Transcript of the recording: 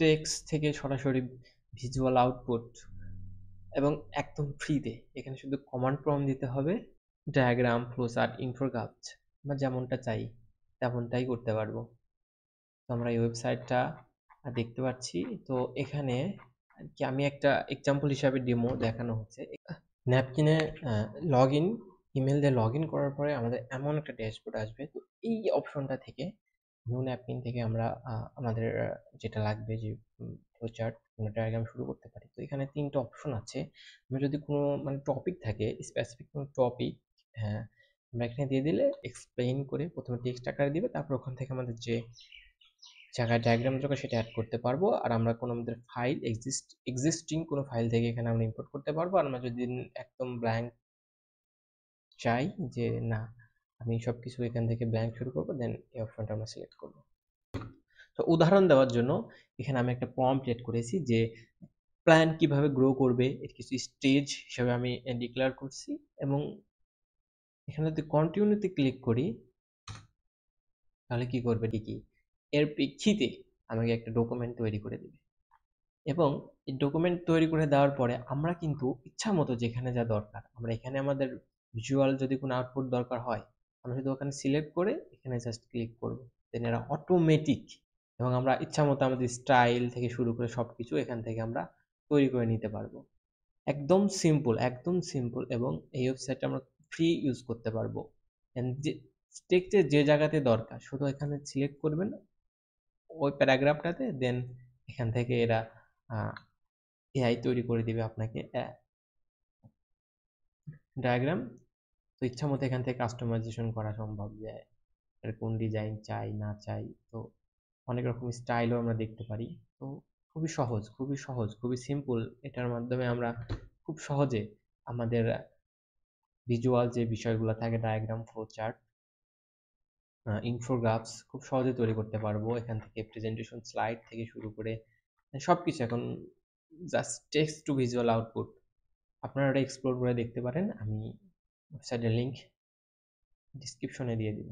Text থেকে সরাসরি visual output এবং একদম ফ্রিতে। এখানে শুধু কমান্ড প্রম্পট দিতে হবে, ডায়াগ্রাম, ফ্লোচার্ট, ইনফোগ্রাফস আমরা যেমনটা চাই তেমনটাই করতে পারবো। তো আমরা এই ওয়েবসাইটটা দেখতে পাচ্ছি। তো এখানে কি আমি একটা এক্সাম্পল হিসাবে ডেমো দেখানো হচ্ছে। ন্যাপকিনে লগ ইন, ইমেল দিয়ে লগ ইন করার পরে আমাদের এমন একটা ড্যাশবোর্ড আসবে। তো এই অপশনটা থেকে নিউ ন্যাপকিন থেকে আমরা আমাদের যেটা লাগবে যে ফ্লোচার্ট আমরা ডায়াগ্রাম শুরু করতে পারি। তো এখানে ৩টা অপশন আছে। আমরা যদি কোনো মানে টপিক থাকে, স্পেসিফিক কোনো টপিক, হ্যাঁ, আমরা এখানে দিয়ে দিলে এক্সপ্লেইন করে প্রথমে টেক্সট আকারে দিবে, তারপর ওখান থেকে আমাদের যে জায়গায় ডায়াগ্রাম দরকার সেটা অ্যাড করতে পারবো। আর আমরা কোনো আমাদের ফাইল এক্সিস্টিং কোনো ফাইল থেকে এখানে আমরা ইম্পোর্ট করতে পারবো। আর আমরা যদি একদম ব্ল্যাঙ্ক চাই যে না আমি সবকিছু এখান থেকে ব্ল্যাঙ্ক শুরু করবো, দেন এই অপশনটা আমরা সিলেক্ট করব। তো উদাহরণ দেওয়ার জন্য এখানে আমি একটা প্রম্পট এড করেছি যে প্ল্যান কিভাবে গ্রো করবে, এর কিছু স্টেজ হিসাবে আমি ডিক্লেয়ার করছি। এবং এখানে যদি কন্টিনিউতে ক্লিক করি তাহলে কি করবে ঠিকই এর প্রেক্ষিতে আমাকে একটা ডকুমেন্ট তৈরি করে দেবে। এবং এই ডকুমেন্ট তৈরি করে দেওয়ার পরে আমরা কিন্তু ইচ্ছা মতো যেখানে যা দরকার আমরা এখানে আমাদের ভিজুয়াল যদি কোনো আউটপুট দরকার হয় আমরা শুধু ওখানে সিলেক্ট করে এখানে জাস্ট ক্লিক করব, দেন এরা অটোমেটিক এবং আমরা ইচ্ছা মতো আমাদের স্টাইল থেকে শুরু করে সবকিছু এখান থেকে আমরা তৈরি করে নিতে পারবো। একদম সিম্পল, একদম সিম্পল। এবং এই ওয়েবসাইটটা আমরা ফ্রি ইউজ করতে পারবো। যে টেক্সটের যে জায়গাতে দরকার শুধু এখানে সিলেক্ট করবেন ওই প্যারাগ্রাফটাতে, দেন এখান থেকে এরা এআই তৈরি করে দিবে আপনাকে ডায়াগ্রাম। তো ইচ্ছা মতো এখান থেকে কাস্টমাইজেশন করা সম্ভব, যে এর কোন ডিজাইন চাই না চাই। তো অনেক রকম স্টাইলও আমরা দেখতে পারি। তো খুবই সহজ, খুবই সহজ, খুবই সিম্পল। এটার মাধ্যমে আমরা খুব সহজে আমাদের ভিজুয়াল যে বিষয়গুলো থাকে ডায়াগ্রাম, ফ্লো চার্ট, ইনফোগ্রাফস খুব সহজে তৈরি করতে পারবো। এখান থেকে প্রেজেন্টেশন স্লাইড থেকে শুরু করে সবকিছু এখন just text to visual output. আপনারা এটা এক্সপ্লোর করে দেখতে পারেন। আমি ওয়েবসাইটের লিংক ডিসক্রিপশনে দিয়ে দিব।